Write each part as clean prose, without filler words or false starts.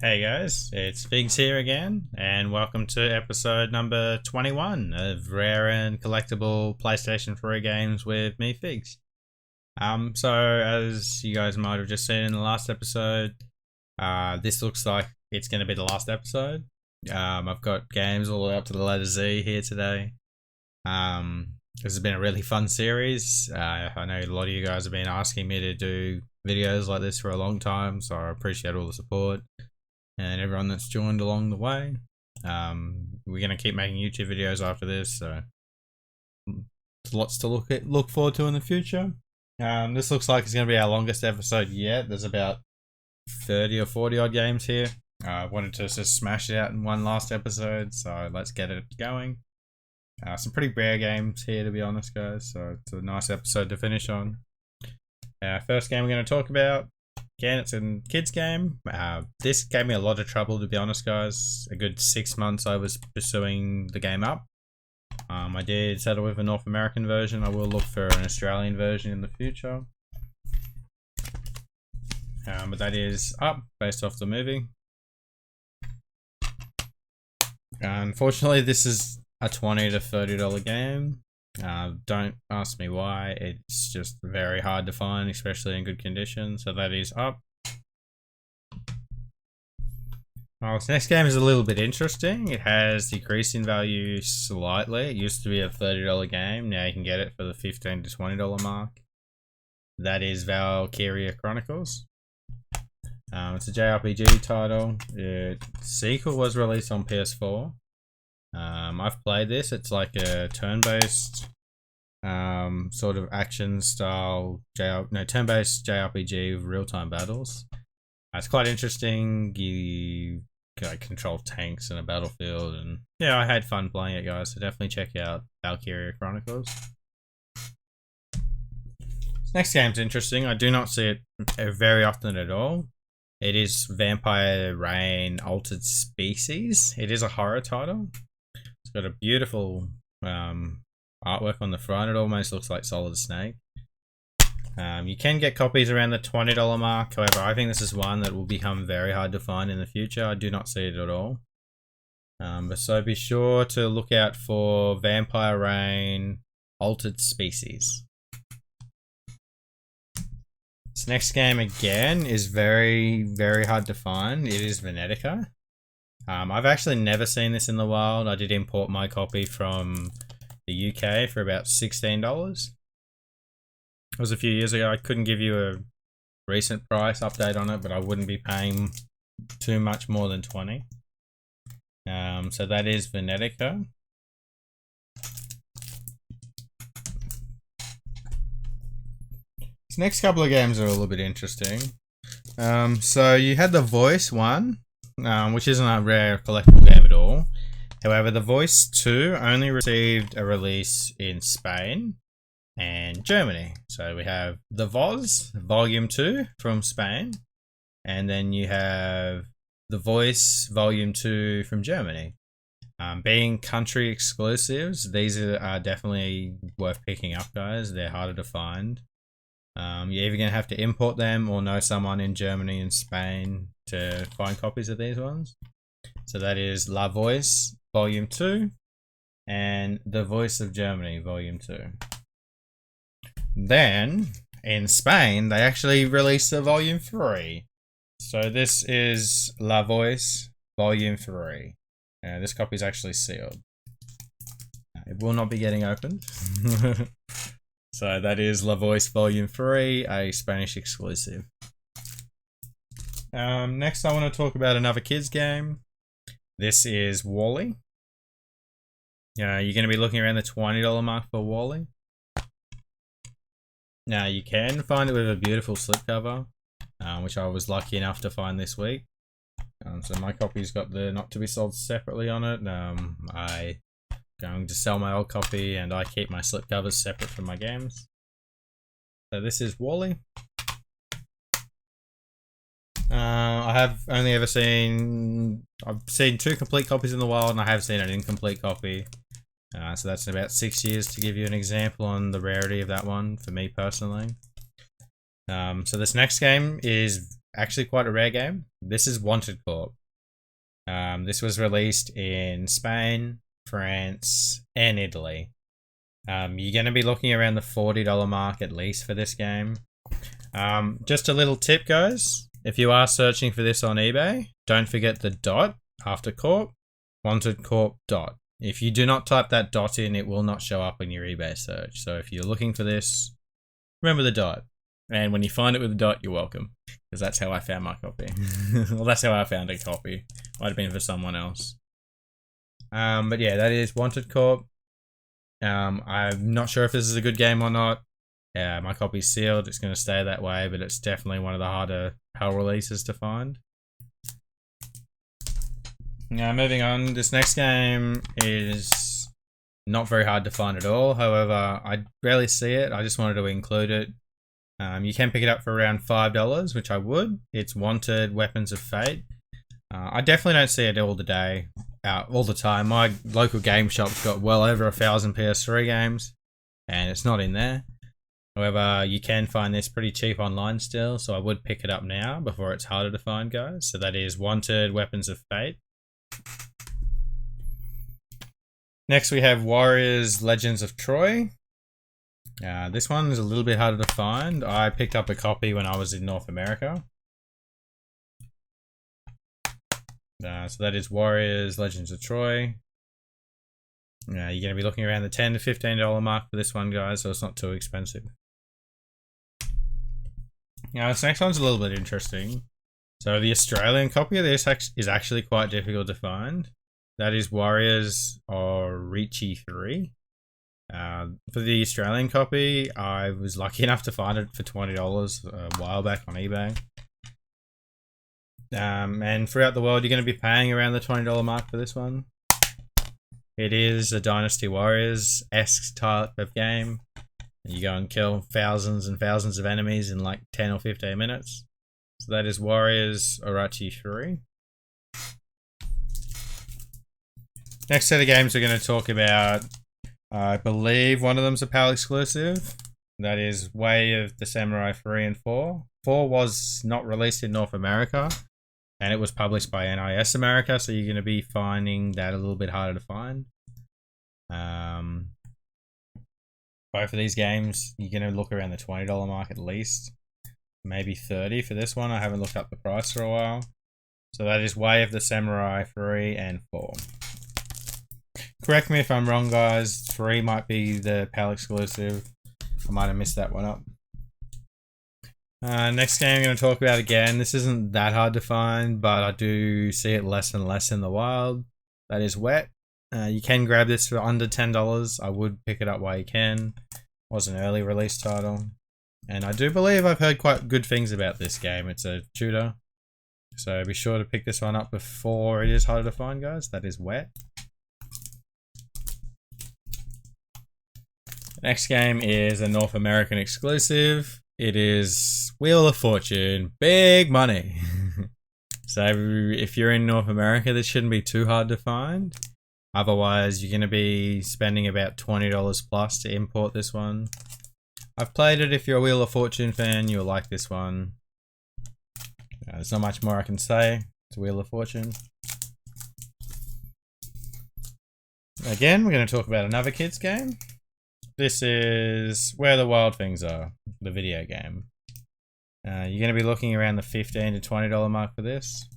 Hey guys, it's Figs here again, and welcome to episode number 21 of Rare and Collectible PlayStation 3 games with me, Figs. So as you guys might have just seen in the last episode, this looks like it's going to be the last episode. I've got games all the way up to the letter Z here today. This has been a really fun series. I know a lot of you guys have been asking me to do videos like this for a long time, so I appreciate all the support and everyone that's joined along the way. We're gonna keep making YouTube videos after this, so lots to look forward to in the future. This looks like it's gonna be our longest episode yet. There's about 30 or 40 odd games here. I wanted to just smash it out in one last episode, so let's get it going. Some pretty rare games here, to be honest, guys, so it's a nice episode to finish on. First game we're going to talk about, again, it's a kids game. This gave me a lot of trouble, to be honest, guys. A good 6 months I was pursuing the game up. I did settle with a North American version. I will look for an Australian version in the future. But that is Up, based off the movie. Unfortunately, this is a $20 to $30 game. Don't ask me why, it's just very hard to find, especially in good condition. So that is Up. This next game is a little bit interesting. It has decreased in value slightly. It used to be a $30 game, now you can get it for the $15 to $20 mark. That is Valkyria Chronicles. It's a JRPG title. The sequel was released on PS4. I've played this. It's like a turn-based sort of action style turn-based JRPG with real-time battles. It's quite interesting. You like control tanks in a battlefield, and yeah, I had fun playing it, guys. So definitely check out Valkyria Chronicles. This next game's interesting. I do not see it very often at all. It is Vampire Rain Altered Species. It is a horror title. It's got a beautiful artwork on the front. It almost looks like Solid Snake. You can get copies around the $20 mark. However, I think this is one that will become very hard to find in the future. I do not see it at all. So be sure to look out for Vampire Rain Altered Species. This next game again is very, very hard to find. It is Venitika. I've actually never seen this in the wild. I did import my copy from the UK for about $16. It was a few years ago. I couldn't give you a recent price update on it, but I wouldn't be paying too much more than 20. So that is Venitika. These next couple of games are a little bit interesting. So you had the Voice one, which isn't a rare collectible game at all. However, the Voice 2 only received a release in Spain and Germany. So we have the Voz Volume 2 from Spain, and then you have the Voice Volume 2 from Germany. Being country exclusives, these are definitely worth picking up, guys. They're harder to find. You're either going to have to import them or know someone in Germany and Spain to find copies of these ones. So that is La Voice Volume 2 and The Voice of Germany Volume 2. Then, in Spain, they actually released a Volume 3. So this is La Voice Volume 3. This copy is actually sealed. It will not be getting opened. So that is La Voice Volume 3, a Spanish exclusive. Next I want to talk about another kids game. This is Wall-E. You're going to be looking around the $20 mark for Wall-E. Now you can find it with a beautiful slipcover, which I was lucky enough to find this week. So my copy's got the not to be sold separately on it. I going to sell my old copy, and I keep my slipcovers separate from my games. So this is Wall-E. I have only ever seen... I've seen 2 complete copies in the wild, and I have seen an incomplete copy. So that's about 6 years to give you an example on the rarity of that one, for me personally. So this next game is actually quite a rare game. This is Wanted Corp. This was released in Spain, France, and Italy. You're going to be looking around the $40 mark at least for this game. Just a little tip, guys. If you are searching for this on eBay, don't forget the dot after Corp. Wanted Corp dot. If you do not type that dot in, it will not show up in your eBay search. So if you're looking for this, remember the dot. And when you find it with a dot, you're welcome. Because that's how I found my copy. Well, that's how I found a copy. Might have been for someone else. But yeah, that is Wanted Corp. I'm not sure if this is a good game or not. Yeah, my copy's sealed. It's going to stay that way, but it's definitely one of the harder PAL releases to find. Now, moving on, this next game is not very hard to find at all. However, I rarely see it. I just wanted to include it. You can pick it up for around $5, which I would. It's Wanted Weapons of Fate. I definitely don't see it all the time. My local game shop's got well over 1,000 PS3 games, and it's not in there. However, you can find this pretty cheap online still, so I would pick it up now before it's harder to find, guys. So that is Wanted Weapons of Fate. Next we have Warriors Legends of Troy. This one is a little bit harder to find. I picked up a copy when I was in North America. So that is Warriors Legends of Troy. You're going to be looking around the $10 to $15 mark for this one, guys, so it's not too expensive. Now this next one's a little bit interesting. So the Australian copy of this is actually quite difficult to find. That is Warriors Orochi 3. For the Australian copy, I was lucky enough to find it for $20 a while back on eBay. And throughout the world, you're going to be paying around the $20 mark for this one. It is a Dynasty Warriors-esque type of game. You go and kill thousands and thousands of enemies in like 10 or 15 minutes. So that is Warriors Orochi 3. Next set of games we're going to talk about, I believe one of them's a PAL exclusive. That is Way of the Samurai 3 and 4. 4 was not released in North America, and it was published by NIS America, so you're going to be finding that a little bit harder to find. Both of these games, you're going to look around the $20 mark at least. Maybe $30 for this one. I haven't looked up the price for a while. So that is Way of the Samurai 3 and 4. Correct me if I'm wrong, guys. 3 might be the PAL exclusive. I might have missed that one up. Next game I'm going to talk about again. This isn't that hard to find, but I do see it less and less in the wild. That is Wet. You can grab this for under $10. I would pick it up while you can. It was an early release title. And I do believe I've heard quite good things about this game. It's a shooter. So be sure to pick this one up before it is harder to find, guys. That is Wet. Next game is a North American exclusive. It is Wheel of Fortune. Big money. So if you're in North America, this shouldn't be too hard to find. Otherwise, you're going to be spending about $20 plus to import this one. I've played it. If you're a Wheel of Fortune fan, you'll like this one. There's not much more I can say. It's Wheel of Fortune. Again, we're going to talk about another kids game. This is Where the Wild Things Are, the video game. You're going to be looking around the $15 to $20 mark for this.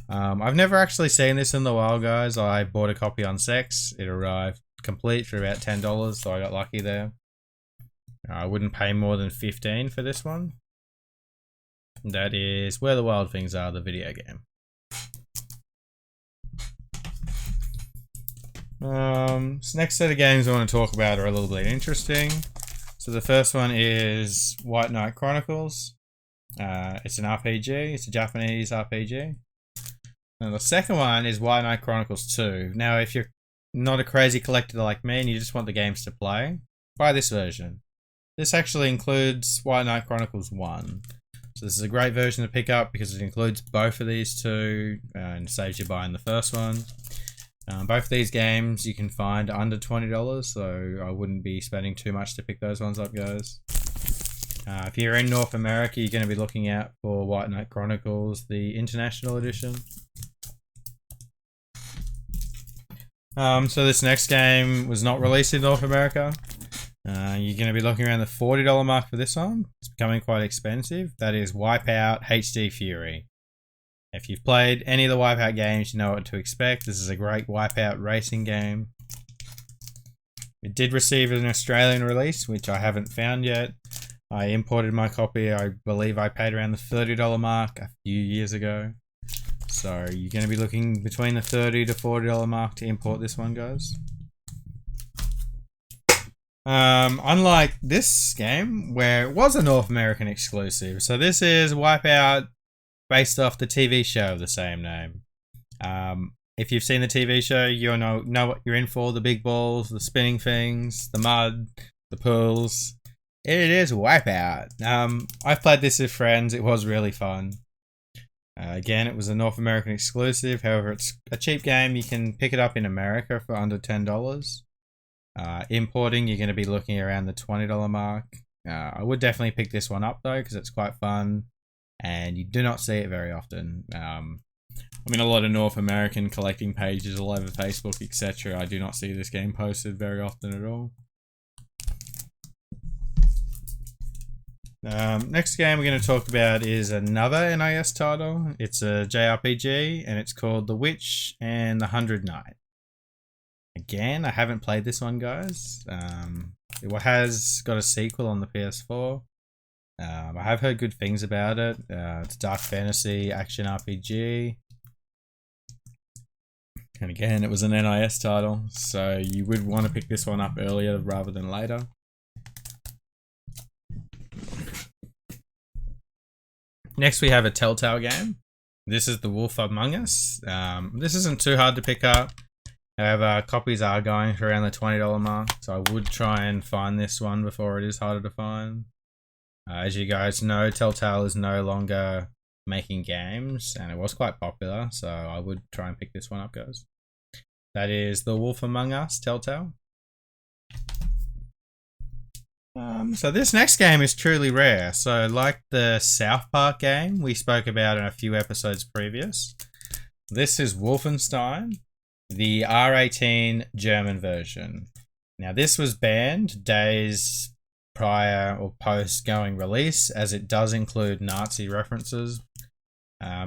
I've never actually seen this in the wild, guys. I bought a copy on Sex. It arrived complete for about $10, so I got lucky there. I wouldn't pay more than $15 for this one. That is Where the Wild Things Are, the video game. This next set of games I want to talk about are a little bit interesting. So the first one is White Knight Chronicles. It's an RPG. It's a Japanese RPG. And the second one is White Knight Chronicles 2. Now, if you're not a crazy collector like me and you just want the games to play, buy this version. This actually includes White Knight Chronicles 1. So this is a great version to pick up because it includes both of these two and saves you buying the first one. Both of these games you can find under $20, so I wouldn't be spending too much to pick those ones up, guys. If you're in North America, you're going to be looking out for White Chronicles, the International Edition. So this next game was not released in North America. You're going to be looking around the $40 mark for this one. It's becoming quite expensive. That is Wipeout HD Fury. If you've played any of the Wipeout games, you know what to expect. This is a great Wipeout racing game. It did receive an Australian release, which I haven't found yet. I imported my copy. I believe I paid around the $30 mark a few years ago. So you're going to be looking between the $30 to $40 mark to import this one, guys. Unlike this game, where it was a North American exclusive. So this is Wipeout based off the TV show of the same name. If you've seen the TV show, you'll know what you're in for. The big balls, the spinning things, the mud, the pools. It is Wipeout. I've played this with friends. It was really fun. Again, it was a North American exclusive. However, it's a cheap game. You can pick it up in America for under $10. Importing, you're going to be looking around the $20 mark. I would definitely pick this one up though, because it's quite fun, and you do not see it very often. I'm in a lot of North American collecting pages all over Facebook, etc. I do not see this game posted very often at all. Next game we're going to talk about is another NIS title. It's a JRPG, and it's called The Witch and the 100 Knight. Again, I haven't played this one, guys. It has got a sequel on the PS4. I have heard good things about it. It's dark fantasy, action RPG. And again, it was an NIS title, so you would want to pick this one up earlier rather than later. Next, we have a Telltale game. This is The Wolf Among Us. This isn't too hard to pick up. However, copies are going for around the $20 mark, so I would try and find this one before it is harder to find. As you guys know, Telltale is no longer making games, and it was quite popular, so I would try and pick this one up, guys. That is The Wolf Among Us, Telltale. So this next game is truly rare. So like the South Park game we spoke about in a few episodes previous, this is Wolfenstein, the R18 German version. Now this was banned days prior or post going release, as it does include Nazi references.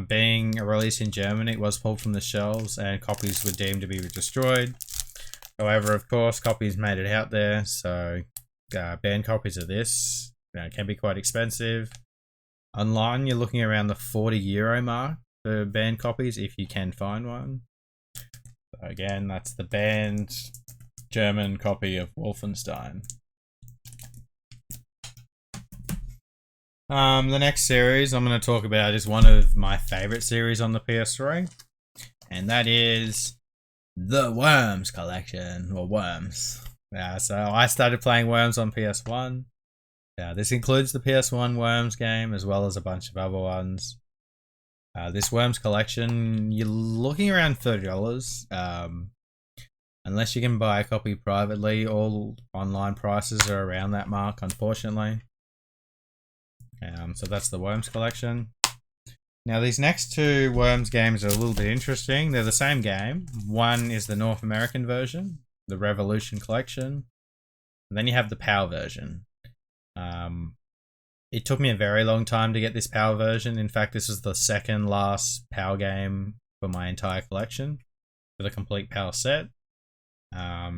Being a release in Germany, it was pulled from the shelves and copies were deemed to be destroyed. However, of course, copies made it out there, so banned copies of this can be quite expensive. Online, you're looking around the €40 mark for banned copies if you can find one. So again, that's the banned German copy of Wolfenstein. The next series I'm going to talk about is one of my favorite series on the PS3, and that is the Worms collection, or Worms. So I started playing Worms on PS1. This includes the PS1 Worms game as well as a bunch of other ones. This Worms collection, you're looking around $30. Unless you can buy a copy privately, all online prices are around that mark, unfortunately. So that's the Worms collection. Now these next two Worms games are a little bit interesting. They're the same game. One is the North American version, the Revolution collection, and then you have the PAL version. It took me a very long time to get this PAL version. In fact, this is the second last PAL game for my entire collection for the complete PAL set.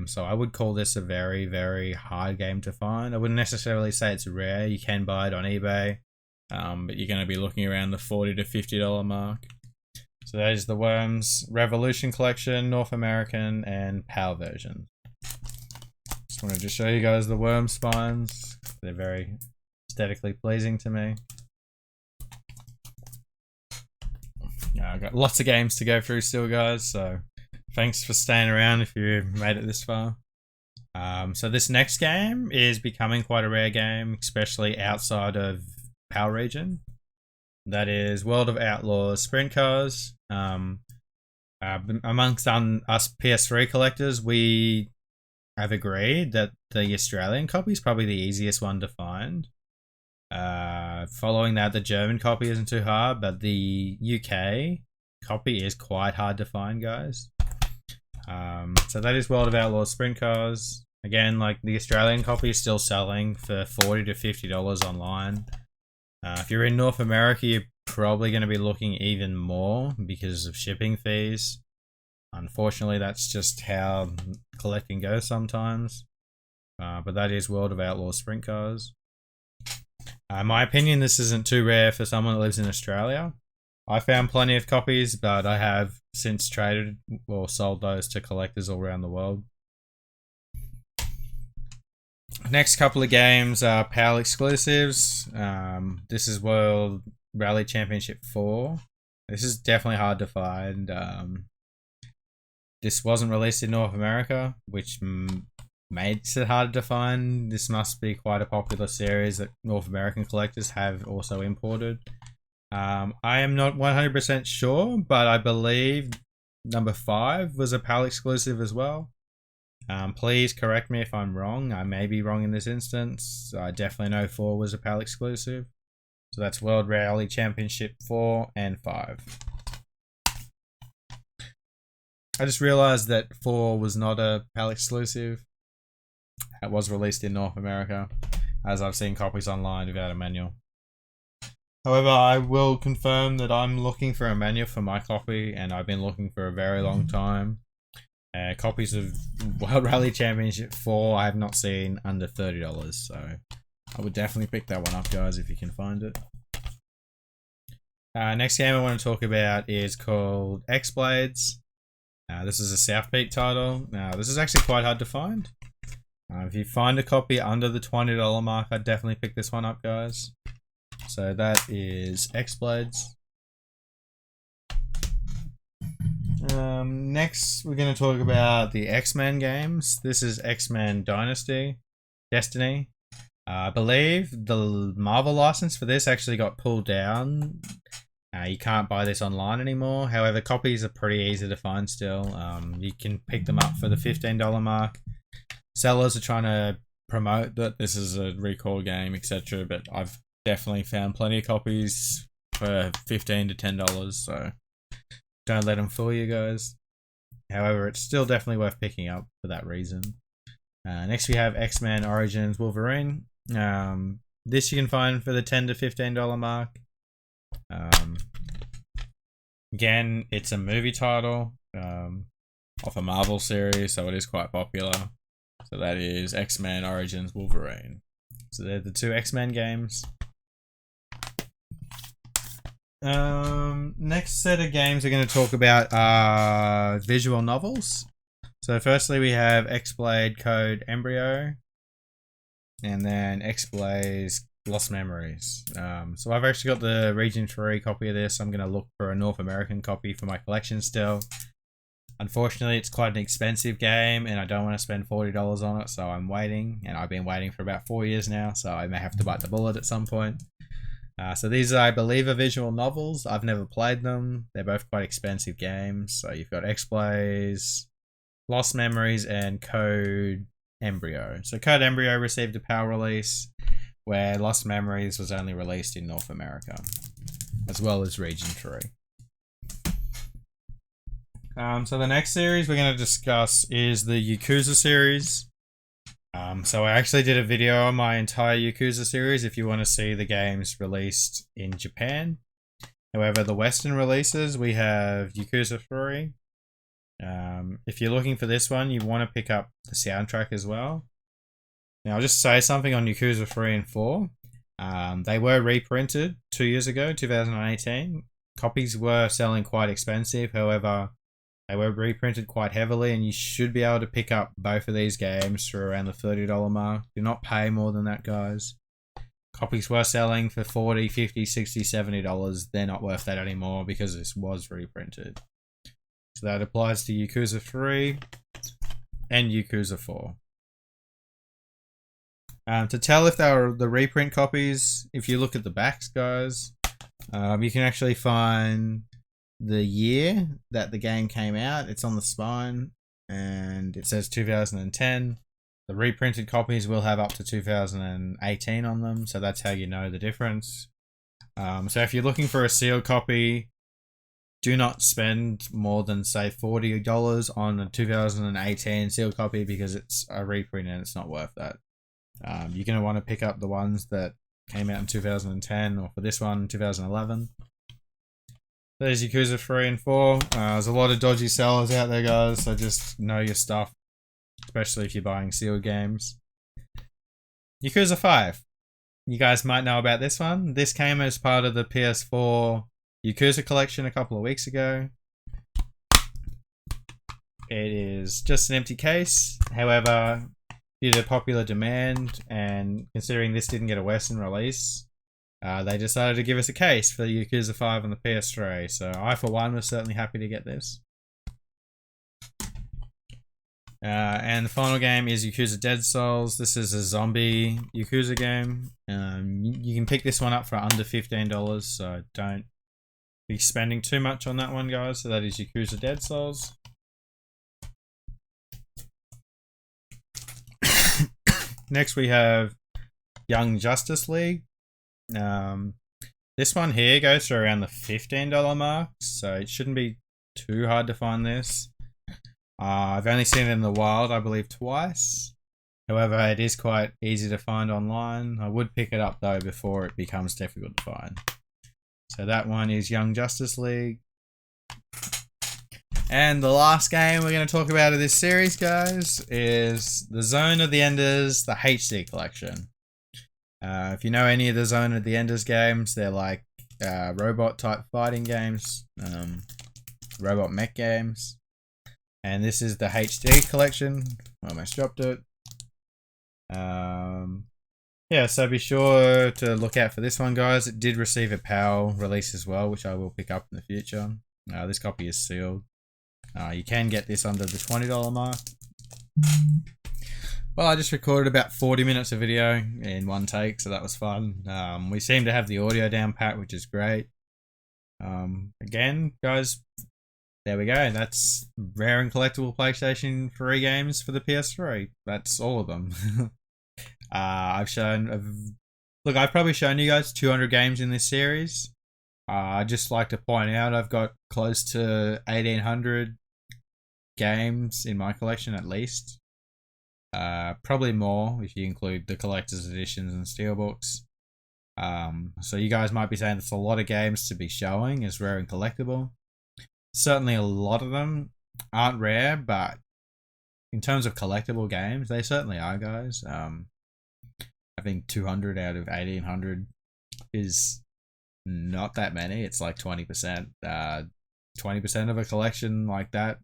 So I would call this a very, very hard game to find. I wouldn't necessarily say it's rare. You can buy it on eBay, but you're going to be looking around the $40 to $50 mark. So that is the Worms Revolution collection, North American, and PAL version. Just wanted to show you guys the worm spines. They're very aesthetically pleasing to me. I've got lots of games to go through still, guys, so thanks for staying around if you made it this far. So this next game is becoming quite a rare game, especially outside of PAL region. That is World of Outlaws Sprint Cars. Amongst us PS3 collectors, we have agreed that the Australian copy is probably the easiest one to find. Following that, the German copy isn't too hard, but the UK copy is quite hard to find, guys. So that is World of Outlaws Sprint Cars. Again, like the Australian copy is still selling for $40 to $50 online. If you're in North America, you're probably going to be looking even more because of shipping fees. Unfortunately, that's just how collecting goes sometimes. But that is World of Outlaws Sprint Cars. In my opinion, this isn't too rare for someone that lives in Australia. I found plenty of copies, but I have since traded or sold those to collectors all around the world. Next couple of games are PAL exclusives. This is World Rally Championship 4. This is definitely hard to find. This wasn't released in North America, which makes it harder to find. This must be quite a popular series that North American collectors have also imported. I am not 100% sure, but I believe number 5 was a PAL exclusive as well. Please correct me if I'm wrong. I may be wrong in this instance. I definitely know 4 was a PAL exclusive. So that's World Rally Championship 4 and 5. I just realized that 4 was not a PAL exclusive. It was released in North America, as I've seen copies online without a manual. However, I will confirm that I'm looking for a manual for my copy, and I've been looking for a very long time. Copies of World Rally Championship 4 I have not seen under $30, so I would definitely pick that one up, guys, if you can find it. Next game I want to talk about is called X-Blades. This is a South Peak title. This is actually quite hard to find. If you find a copy under the $20 mark, I'd definitely pick this one up, guys. So that is X-Blades. Next, we're going to talk about the X-Men games. This is X-Men Destiny. I believe the Marvel license for this actually got pulled down. You can't buy this online anymore. However, copies are pretty easy to find still. You can pick them up for the $15 mark. Sellers are trying to promote that this is a recall game, etc. But I've definitely found plenty of copies for $15 to $10, so don't let them fool you, guys. However, it's still definitely worth picking up for that reason. Next we have X-Men Origins Wolverine. This you can find for the $10 to $15 mark. Again, it's a movie title of a Marvel series, so it is quite popular. So that is X-Men Origins Wolverine. So they're the 2 X-Men games. Next set of games we're going to talk about are visual novels. So firstly we have X-Blade Code Embryo, and then X-Blaze Lost Memories. So I've actually got the Region 3 copy of this. I'm going to look for a North American copy for my collection still. Unfortunately, it's quite an expensive game, and I don't want to spend $40 on it, so I'm waiting. And I've been waiting for about 4 years now, so I may have to bite the bullet at some point. So these, I believe, are visual novels. I've never played them. They're both quite expensive games. So you've got X-Blaze, Lost Memories, and Code Embryo. So Code Embryo received a PAL release, where Lost Memories was only released in North America, as well as Region 3. So the next series we're going to discuss is the Yakuza series. So I actually did a video on my entire Yakuza series if you want to see the games released in Japan. However, the Western releases, we have Yakuza 3. If you're looking for this one, you want to pick up the soundtrack as well. Now, I'll just say something on Yakuza 3 and 4. They were reprinted 2 years ago, 2018. Copies were selling quite expensive, however, they were reprinted quite heavily, and you should be able to pick up both of these games for around the $30 mark. Do not pay more than that, guys. Copies were selling for $40, $50, $60, $70. They're not worth that anymore because this was reprinted. So that applies to Yakuza 3 and Yakuza 4. To tell if they were the reprint copies, if you look at the backs, guys, you can actually find the year that the game came out. It's on the spine, and it says 2010. The reprinted copies will have up to 2018 on them, so that's how you know the difference. So if you're looking for a sealed copy, do not spend more than, say, $40 on a 2018 sealed copy because it's a reprint and it's not worth that. You're going to want to pick up the ones that came out in 2010, or for this one, 2011. There's Yakuza 3 and 4. There's a lot of dodgy sellers out there, guys, so just know your stuff, especially if you're buying sealed games. Yakuza 5. You guys might know about this one. This came as part of the PS4 Yakuza collection a couple of weeks ago. It is just an empty case. However, due to popular demand and considering this didn't get a Western release, they decided to give us a case for the Yakuza 5 on the PS3. So I, for one, was certainly happy to get this. And the final game is Yakuza Dead Souls. This is a zombie Yakuza game. You can pick this one up for under $15, so don't be spending too much on that one, guys. So that is Yakuza Dead Souls. Next we have Young Justice League. This one here goes for around the $15 mark, so it shouldn't be too hard to find this. I've only seen it in the wild, I believe, twice. However, it is quite easy to find online. I would pick it up though before it becomes difficult to find. So that one is Young Justice League. And the last game we're going to talk about of this series, guys, is the Zone of the Enders, the HD collection. If you know any of the Zone of the Enders games, they're like robot type fighting games, robot mech games. And this is the HD collection. I almost dropped it. Yeah, so be sure to look out for this one, guys. It did receive a PAL release as well, which I will pick up in the future. This copy is sealed. You can get this under the $20 mark. Well, I just recorded about 40 minutes of video in one take, so that was fun. We seem to have the audio down pat, which is great. Again, guys, there we go. That's rare and collectible PlayStation 3 games for the PS3. That's all of them. I've probably shown you guys 200 games in this series. I'd just like to point out I've got close to 1,800 games in my collection at least. Probably more if you include the collector's editions and steelbooks. So you guys might be saying that's a lot of games to be showing as rare and collectible. Certainly a lot of them aren't rare, but in terms of collectible games, they certainly are, guys. I think 200 out of 1,800 is not that many. It's like 20%. 20% of a collection like that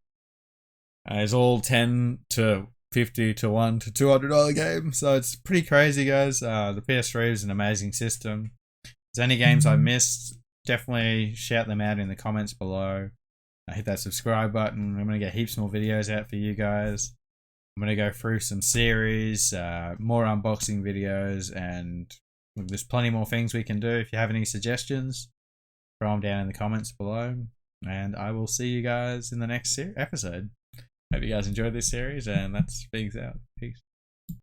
is all 10 to 50 to 1 to $200 games. So it's pretty crazy, guys. The PS3 is an amazing system. If there's any games I missed, definitely shout them out in the comments below. Hit that subscribe button. I'm going to get heaps more videos out for you guys. I'm going to go through some series, more unboxing videos, and there's plenty more things we can do. If you have any suggestions, throw them down in the comments below. And I will see you guys in the next episode. Hope you guys enjoyed this series, and that's things out. Peace.